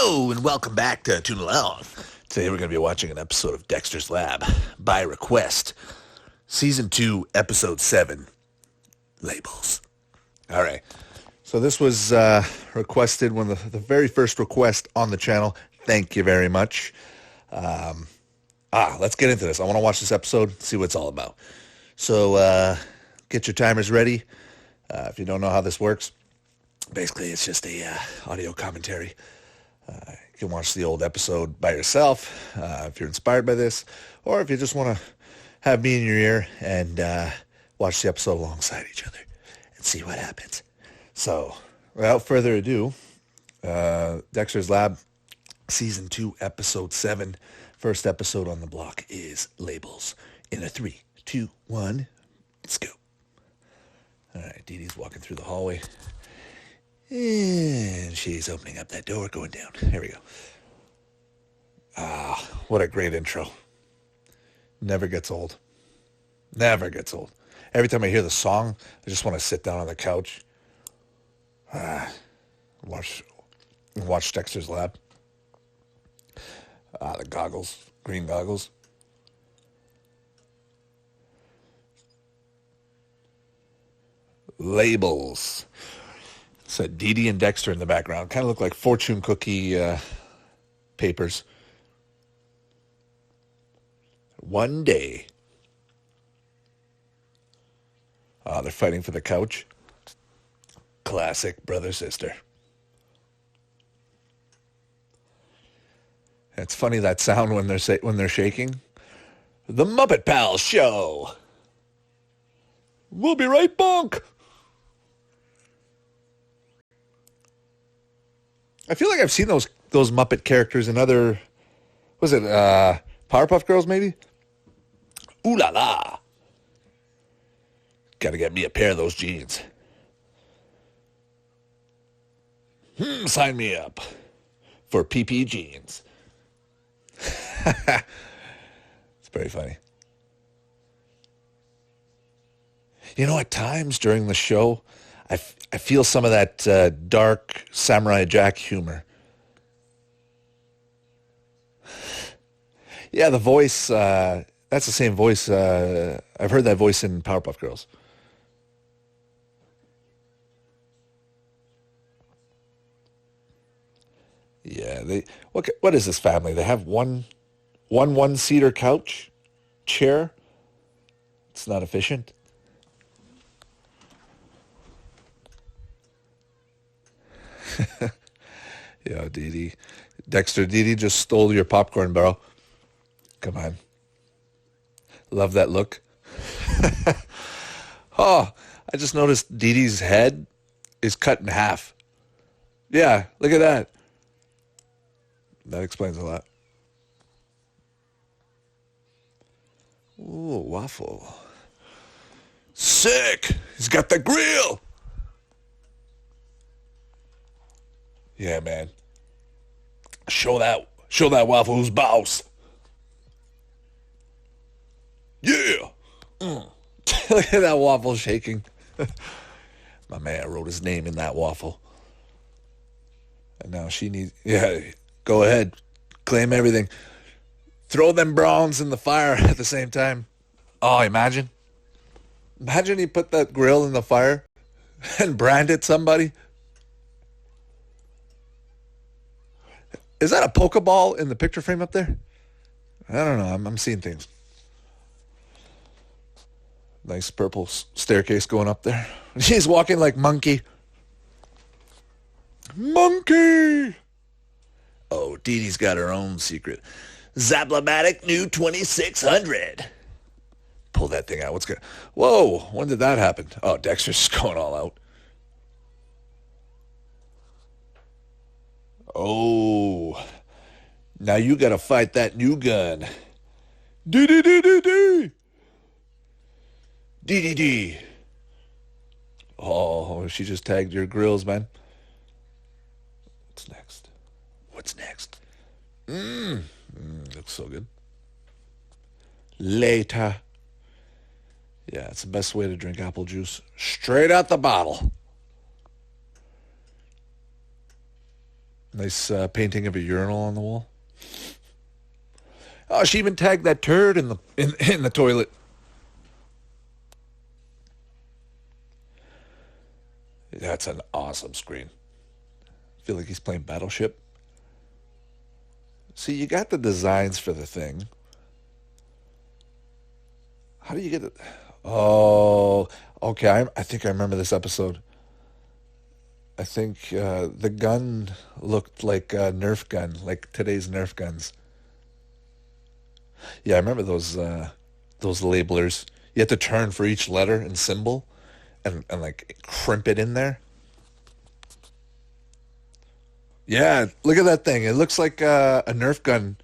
Hello and welcome back to Toon Along. Today we're going to be watching an episode of Dexter's Lab by request. Season 2, Episode 7, Labels. All right. So this was requested, one of the very first request on the channel. Thank you very much. Let's get into this. I want to watch this episode, see what it's all about. So get your timers ready. If you don't know how this works, basically it's just a audio commentary. You can watch the old episode by yourself if you're inspired by this, or if you just want to have me in your ear and watch the episode alongside each other and see what happens. So, without further ado, Dexter's Lab, Season 2, Episode 7. First episode on the block is Labels. In a 3, 2, 1, let's go. All right, Dee Dee's walking through the hallway. And she's opening up that door, going down. Here we go. What a great intro. Never gets old. Never gets old. Every time I hear the song, I just want to sit down on the couch. Watch Dexter's Lab. The goggles, green goggles. Labels. Said Dee Dee and Dexter in the background. Kind of look like fortune cookie papers. One day. They're fighting for the couch. Classic brother-sister. It's funny that sound when they're shaking. The Muppet Pals Show. We'll be right back. I feel like I've seen those Muppet characters in other, was it Powerpuff Girls maybe? Ooh la la. Gotta get me a pair of those jeans. Sign me up for PP jeans. It's very funny. You know, at times during the show, I feel some of that dark Samurai Jack humor. Yeah, the voice, that's the same voice. I've heard that voice in Powerpuff Girls. Yeah, what is this family? They have one-seater couch, chair. It's not efficient. Yeah, Dee Dee. Dexter, Dee Dee just stole your popcorn barrel. Come on. Love that look. Oh, I just noticed Dee Dee's head is cut in half. Yeah, look at that. That explains a lot. Ooh, waffle. Sick! He's got the grill! Yeah, man. Show that waffle who's boss. Yeah! Look at that waffle shaking. My man wrote his name in that waffle. And now she needs... Yeah, go ahead. Claim everything. Throw them bronze in the fire at the same time. Oh, imagine. Imagine he put that grill in the fire and branded somebody. Is that a Pokeball in the picture frame up there? I don't know. I'm seeing things. Nice purple staircase going up there. She's walking like Monkey. Monkey! Oh, Dee Dee's got her own secret. Zablamatic new 2600. Pull that thing out. What's good? Whoa, when did that happen? Oh, Dexter's just going all out. Oh, now you gotta fight that new gun. Dee Dee Dee Dee Dee. Dee Dee Dee. Oh, she just tagged your grills, man. What's next? What's next? Looks so good. Later. Yeah, it's the best way to drink apple juice. Straight out the bottle. Nice painting of a urinal on the wall. Oh, she even tagged that turd in the toilet. That's an awesome screen. I feel like he's playing Battleship. See, you got the designs for the thing. How do you get it? Oh, okay. I think I remember this episode. I think the gun looked like a Nerf gun, like today's Nerf guns. Yeah, I remember those labelers. You had to turn for each letter and symbol, and like crimp it in there. Yeah, look at that thing. It looks like a Nerf gun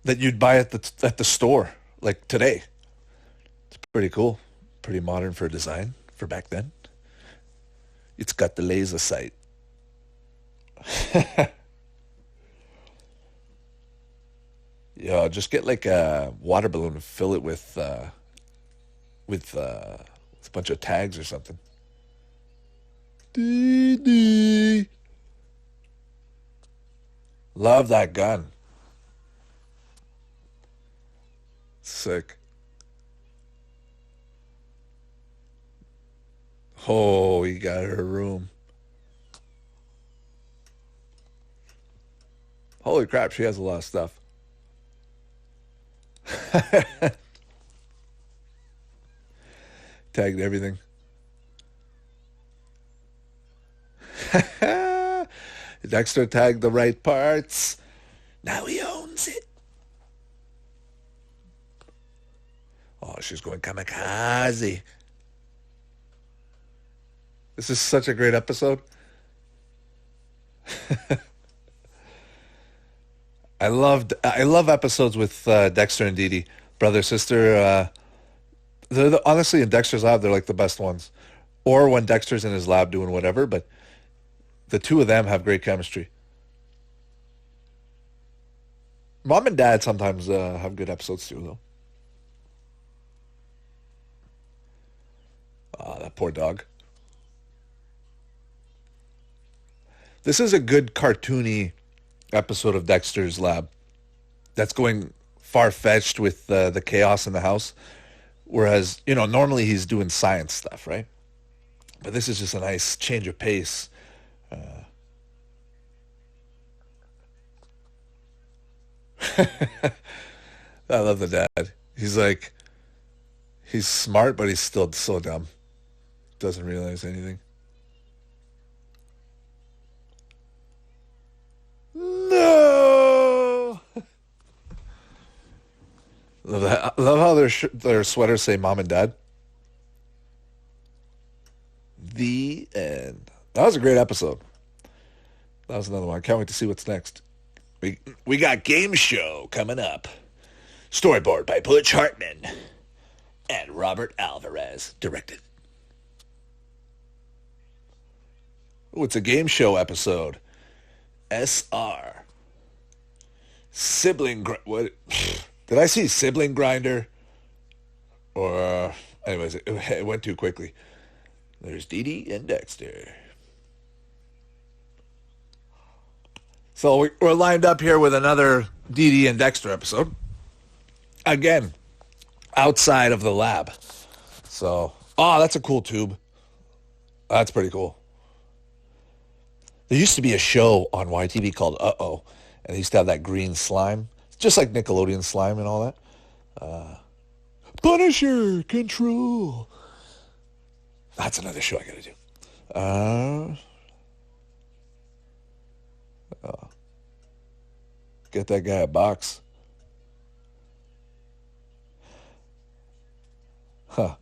that you'd buy at the store, like today. It's pretty cool, pretty modern for design for back then. It's got the laser sight. Yeah, just get like a water balloon and fill it with a bunch of tags or something. Dee Dee. Love that gun. Sick. Oh, he got her room. Holy crap, she has a lot of stuff. Tagged everything. Dexter tagged the right parts. Now he owns it. Oh, she's going kamikaze. This is such a great episode. I love episodes with Dexter and Dee Dee, brother sister. Honestly, in Dexter's lab, they're like the best ones. Or when Dexter's in his lab doing whatever, but the two of them have great chemistry. Mom and Dad sometimes have good episodes too, though. Ah, that poor dog. This is a good cartoony episode of Dexter's Lab that's going far-fetched with the chaos in the house. Whereas, normally he's doing science stuff, right? But this is just a nice change of pace. I love the dad. He's smart, but he's still so dumb. Doesn't realize anything. No! Love that. I love how their sweaters say mom and dad. The end. That was a great episode. That was another one. I can't wait to see what's next. We got game show coming up. Storyboard by Butch Hartman and Robert Alvarez. Directed. Oh, it's a game show episode. SR. What? Did I see sibling grinder? Or, anyways, it went too quickly. There's Dee Dee and Dexter. So we're lined up here with another Dee Dee and Dexter episode. Again, outside of the lab. So, that's a cool tube. That's pretty cool. There used to be a show on YTV called Uh-Oh, and they used to have that green slime, just like Nickelodeon slime and all that. Punisher, control. That's another show I gotta do. Get that guy a box. Huh.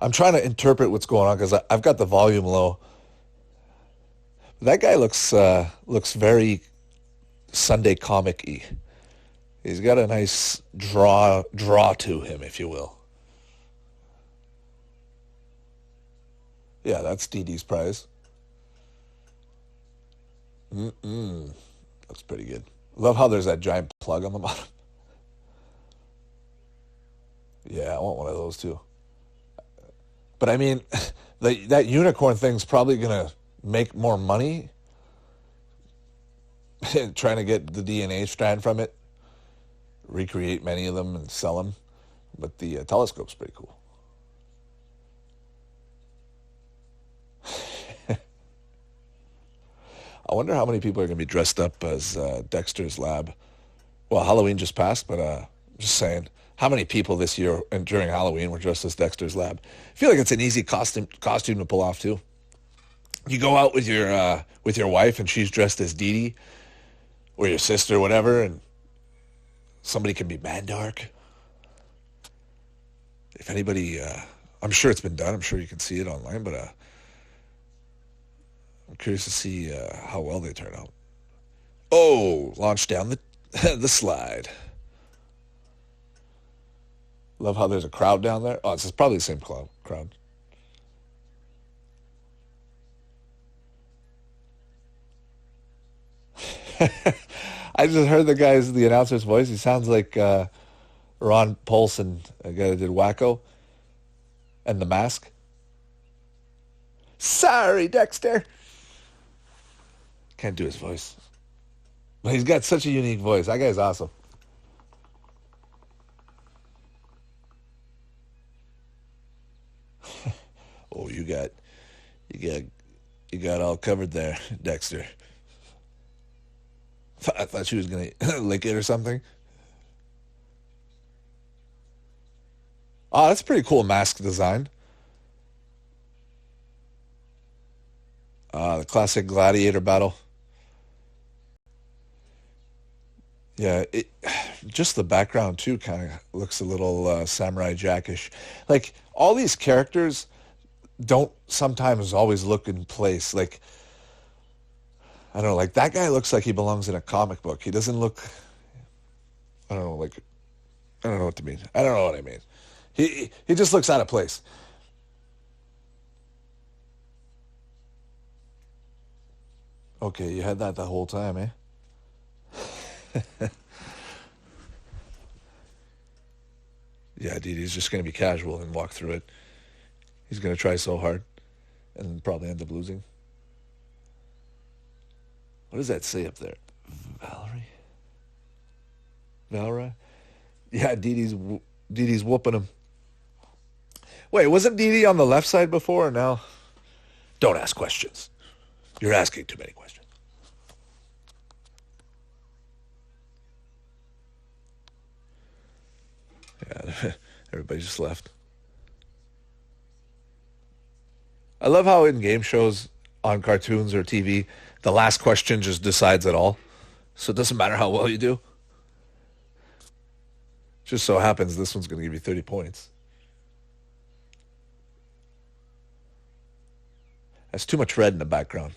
I'm trying to interpret what's going on because I've got the volume low. That guy looks very Sunday comic-y. He's got a nice draw to him, if you will. Yeah, that's Dee Dee's prize. That's pretty good. Love how there's that giant plug on the bottom. Yeah, I want one of those too. But I mean, that unicorn thing's probably gonna make more money trying to get the DNA strand from it, recreate many of them and sell them. But the telescope's pretty cool. I wonder how many people are going to be dressed up as Dexter's lab. Well, Halloween just passed, but I'm just saying, how many people this year and during Halloween were dressed as Dexter's lab? I feel like it's an easy costume to pull off too. You go out with your wife and she's dressed as Dee Dee, or your sister, or whatever, and somebody can be man dark. If anybody, I'm sure it's been done. I'm sure you can see it online, but I'm curious to see how well they turn out. Oh, launch down the the slide. Love how there's a crowd down there. Oh, it's probably the same crowd. I just heard the announcer's voice. He sounds like Ron Paulson, a guy that did Wacko and The Mask. Sorry, Dexter. Can't do his voice. But he's got such a unique voice. That guy's awesome. Oh, you got all covered there, Dexter. I thought she was gonna lick it or something. Oh, that's a pretty cool mask design. The classic gladiator battle. Yeah, just the background too kind of looks a little Samurai Jackish. Like all these characters don't sometimes always look in place. Like I don't know, like that guy looks like he belongs in a comic book. He doesn't look. I don't know, like I don't know what to mean. I don't know what I mean. He just looks out of place. Okay, you had that the whole time, eh? Yeah, Dee Dee's just going to be casual and walk through it. He's going to try so hard and probably end up losing. What does that say up there? Valerie? Valra? Yeah, Dee Dee's whooping him. Wait, wasn't Dee Dee on the left side before or now? Don't ask questions. You're asking too many questions. Yeah, everybody just left. I love how in game shows, on cartoons or TV, the last question just decides it all. So it doesn't matter how well you do. Just so happens this one's going to give you 30 points. That's too much red in the background.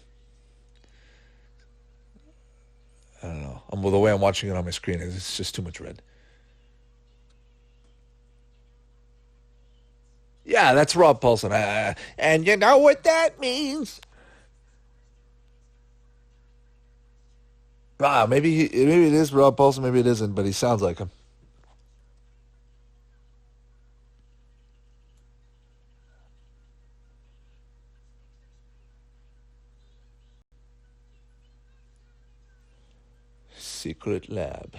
I don't know. Well, the way I'm watching it on my screen is it's just too much red. Yeah, that's Rob Paulson. And you know what that means? Maybe it is Rob Paulson, maybe it isn't, but he sounds like him. Secret lab.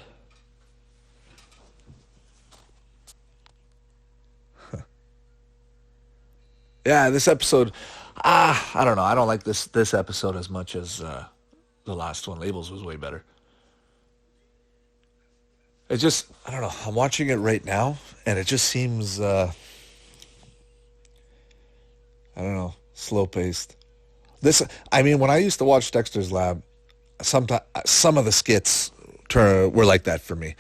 Yeah, this episode, I don't know. I don't like this episode as much as the last one. Labels was way better. It just, I don't know. I'm watching it right now, and it just seems, I don't know, slow paced. I mean, when I used to watch Dexter's Lab, some of the skits were like that for me.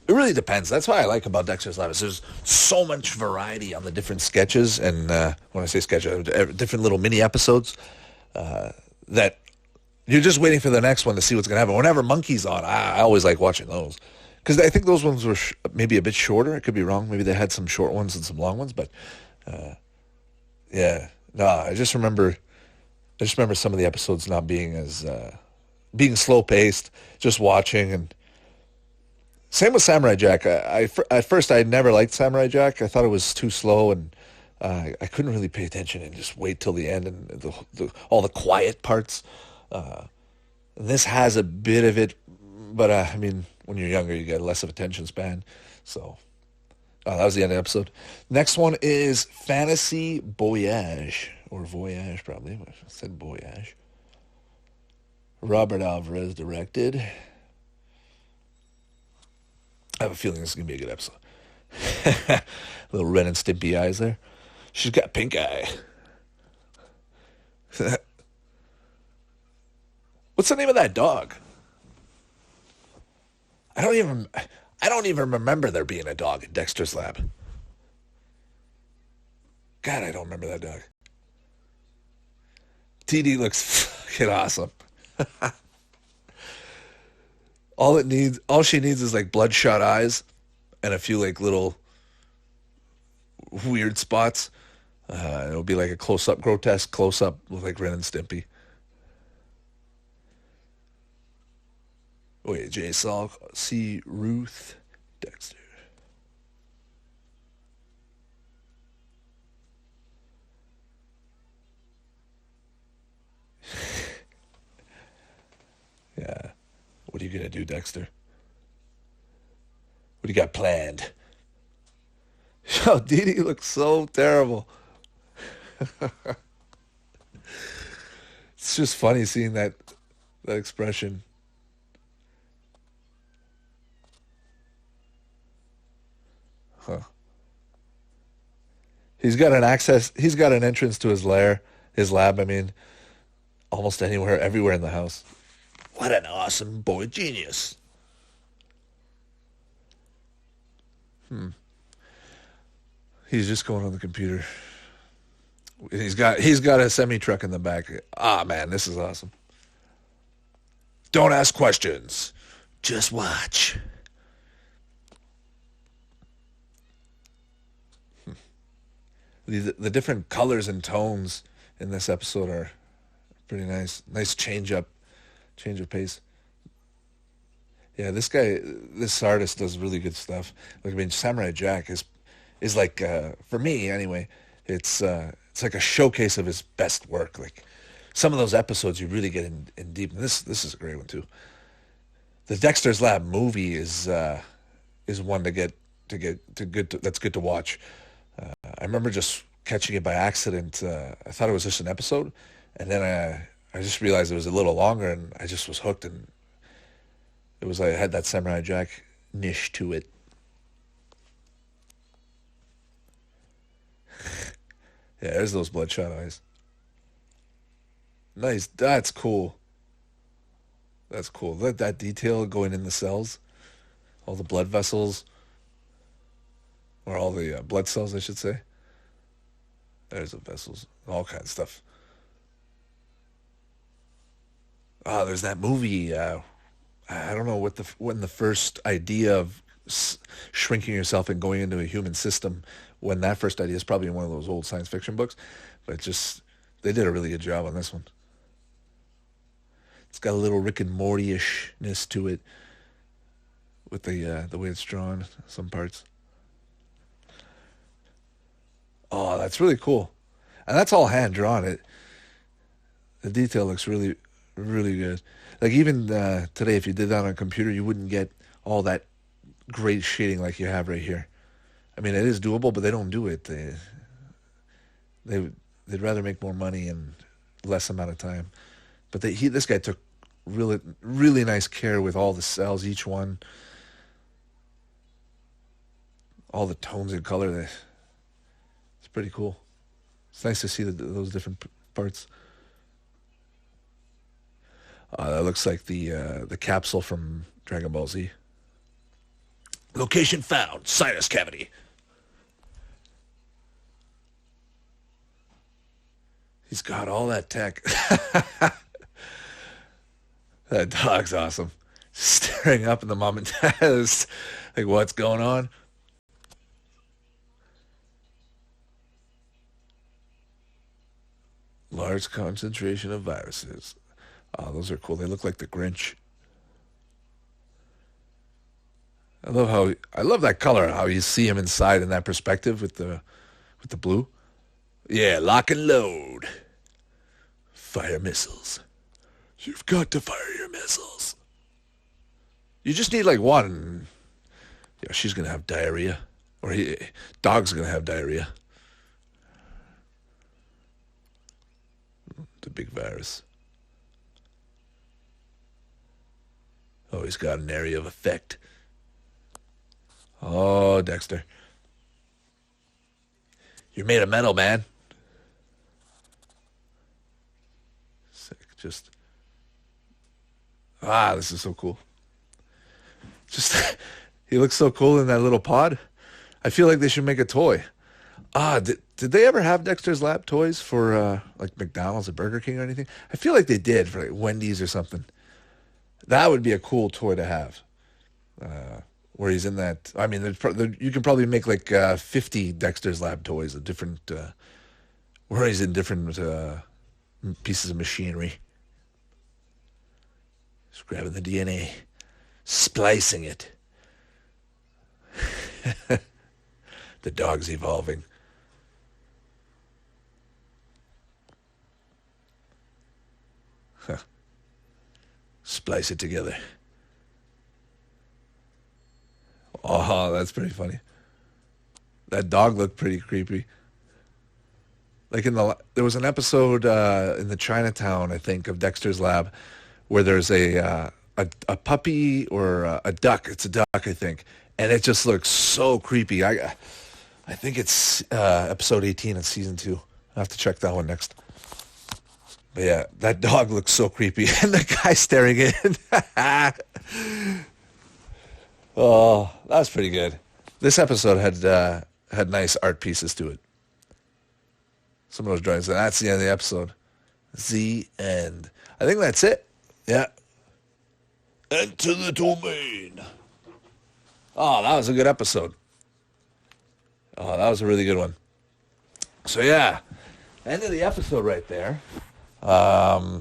It really depends. That's what I like about Dexter's Lab is there's so much variety on the different sketches, and when I say sketches, different little mini episodes that you're just waiting for the next one to see what's going to happen. Whenever Monkey's on, I always like watching those because I think those ones were maybe a bit shorter. I could be wrong. Maybe they had some short ones and some long ones, but yeah, no, I just remember some of the episodes not being as being slow paced, just watching and. Same with Samurai Jack. At first, I never liked Samurai Jack. I thought it was too slow, and I couldn't really pay attention and just wait till the end and all the quiet parts. This has a bit of it, but I mean, when you're younger, you get less of attention span. So that was the end of the episode. Next one is Fantasy Boyage, or Voyage probably. I said Boyage. Robert Alvarez directed. I have a feeling this is going to be a good episode. Little Ren and Stimpy eyes there. She's got pink eye. What's the name of that dog? I don't even remember there being a dog in Dexter's lab. God, I don't remember that dog. Dee Dee looks fucking awesome. All she needs is like bloodshot eyes and a few like little weird spots. It'll be like a grotesque close-up with like Ren and Stimpy. Wait, J. Saul, C. Ruth, Dexter. Yeah. What are you going to do, Dexter? What do you got planned? Yo, Dee Dee looks so terrible. It's just funny seeing that expression. Huh. He's got an entrance to his lab, I mean, almost everywhere in the house. What an awesome boy genius. He's just going on the computer. He's got a semi truck in the back. Ah, man, this is awesome. Don't ask questions. Just watch. The different colors and tones in this episode are pretty nice. Nice change of pace. Yeah, this artist does really good stuff. Like, I mean, Samurai Jack is like for me anyway. It's like a showcase of his best work. Like some of those episodes, you really get in deep. And this is a great one too. The Dexter's Lab movie is one that's good to watch. I remember just catching it by accident. I thought it was just an episode, and then I just realized it was a little longer, and I just was hooked. And it was like I had that Samurai Jack niche to it. Yeah, there's those bloodshot eyes. Nice. That's cool. That's cool. That detail going in the cells, all the blood vessels, or all the blood cells, I should say. There's the vessels, all kinds of stuff. There's that movie. I don't know when the first idea of shrinking yourself and going into a human system. When that first idea is probably in one of those old science fiction books, but they did a really good job on this one. It's got a little Rick and Morty-ishness to it, with the way it's drawn, some parts. Oh, that's really cool, and that's all hand drawn. The detail looks really, really good. Like even today, if you did that on a computer, you wouldn't get all that great shading like you have right here. I mean, it is doable, but they don't do it. They'd rather make more money in less amount of time. But this guy took really, really nice care with all the cells, each one, all the tones and color. It's pretty cool. It's nice to see those different parts. That looks like the capsule from Dragon Ball Z. Location found, sinus cavity. He's got all that tech. That dog's awesome. Staring up in the mom and dad's like, what's going on? Large concentration of viruses. Oh, those are cool. They look like the Grinch. I love that color, how you see him inside in that perspective with the blue. Yeah, lock and load. Fire missiles. You've got to fire your missiles. You just need like one. Yeah, she's going to have diarrhea. Or dog's going to have diarrhea. The big virus. Oh, he's got an area of effect. Oh, Dexter. You're made of metal, man. Sick. Just. This is so cool. Just, he looks so cool in that little pod. I feel like they should make a toy. Did they ever have Dexter's Lab toys for like McDonald's or Burger King or anything? I feel like they did for like Wendy's or something. That would be a cool toy to have. Where he's in that. I mean, you can probably make like 50 Dexter's Lab toys of different. Where he's in different pieces of machinery. Just grabbing the DNA, splicing it. The dog's evolving. Huh. Splice it together. Oh, that's pretty funny. That dog looked pretty creepy. Like there was an episode in the Chinatown, I think, of Dexter's Lab, where there's a puppy or a duck. It's a duck, I think, and it just looks so creepy. I think it's episode 18 in season 2. I have to check that one next. But yeah, that dog looks so creepy, and the guy staring in. Oh, that was pretty good. This episode had nice art pieces to it. Some of those drawings. And that's the end of the episode. The end. I think that's it. Yeah. Enter the domain. Oh, that was a good episode. Oh, that was a really good one. So yeah, end of the episode right there. I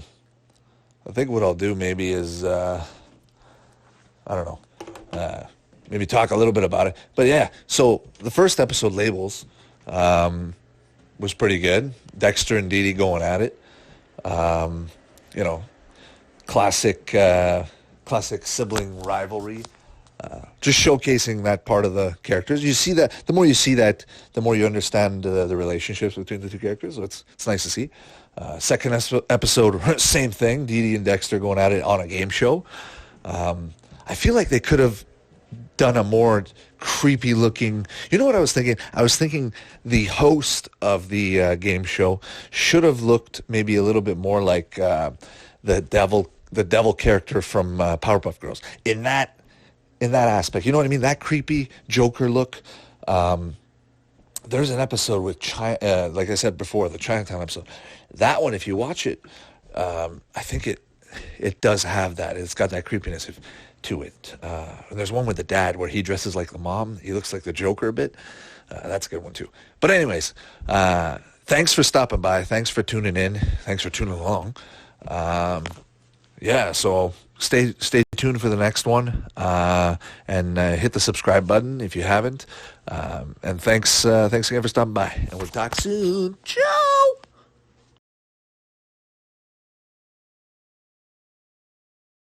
think what I'll do maybe is, I don't know, maybe talk a little bit about it. But yeah, so the first episode, Labels, was pretty good. Dexter and Dee Dee going at it. Classic sibling rivalry. Just showcasing that part of the characters. You see that, the more you see that, the more you understand the relationships between the two characters. So it's nice to see. Second episode, same thing. Dee Dee and Dexter going at it on a game show. I feel like they could have done a more creepy looking. You know what I was thinking? I was thinking the host of the game show should have looked maybe a little bit more like the devil character from Powerpuff Girls. In that aspect, you know what I mean? That creepy Joker look. There's an episode with like I said before, the Chinatown episode. That one, if you watch it, I think it does have that. It's got that creepiness to it. And there's one with the dad where he dresses like the mom. He looks like the Joker a bit. That's a good one too. But anyways, thanks for stopping by. Thanks for tuning in. Thanks for tuning along. So stay tuned for the next one, and hit the subscribe button if you haven't. And thanks again for stopping by. And we'll talk soon. Ciao.